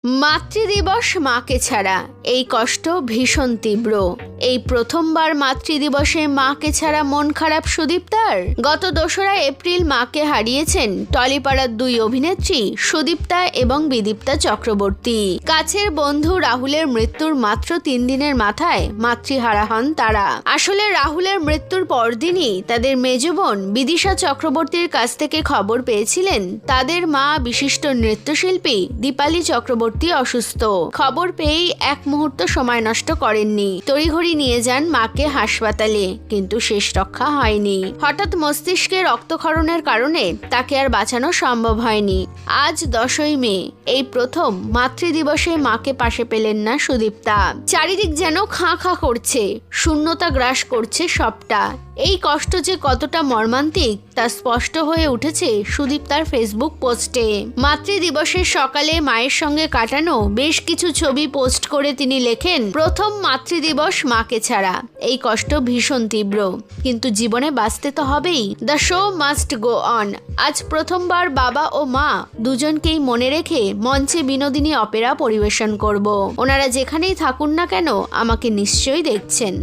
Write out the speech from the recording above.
মাতৃদিবস মাকে ছাড়া এই কষ্ট ভীষণ তীব্র। এই প্রথমবার মাতৃদিবসে মাকে ছাড়া মন খারাপ সুদীপ্তার। গত 2রা এপ্রিল মাকে হারিয়েছেন টলিপাড়ার 2 অভিনেত্রী সুদীপ্তা এবং বিদীপ্তা চক্রবর্তী। কাছের বন্ধু রাহুলের মৃত্যুর মাত্র 3 দিনের মাথায় মাতৃহারা হন তারা। আসলে রাহুলের মৃত্যুর পরদিনই তাদের মেজ বোন বিদিশা চক্রবর্তীর কাছ থেকে খবর পেয়েছিলেন তাদের মা বিশিষ্ট নৃত্যশিল্পী দীপালি চক্রবর্তী অসুস্থ। খবর পেয়েই এক মুহূর্ত সময় নষ্ট করেননি, তড়িঘড়ি নিয়ে যান মাকে হাসপাতালে, কিন্তু শেষ রক্ষা হয়নি। হঠাৎ মস্তিষ্কে রক্তক্ষরণের কারণে তাকে আর বাঁচানো সম্ভব হয়নি। আজ 10ই মে এই প্রথম মাতৃদিবসে মাকে পাশে পেলেন না সুদীপ্তা। চারিদিক যেন খাঁ খাঁ করছে, শূন্যতা গ্রাস করছে সবটা। এই কষ্ট যে কতটা মর্মান্তিক তা স্পষ্ট হয়ে উঠেছে সুদীপ্তার ফেসবুক পোস্টে। মাতৃদিবসের সকালে মায়ের সঙ্গে কাটানো বেশ কিছু ছবি পোস্ট করে তিনি লেখেন, প্রথম মাতৃদিবস মাকে ছাড়া এই কষ্ট ভীষণ তীব্র, কিন্তু জীবনে বাঁচতে তো হবেই। The show must go on. আজ প্রথমবার বাবা ও মা দুজনকেই মনে রেখে মঞ্চে বিনোদিনী অপেরা পরিবেশন করব। ওনারা যেখানেই থাকুন না কেন আমাকে নিশ্চয়ই দেখছেন।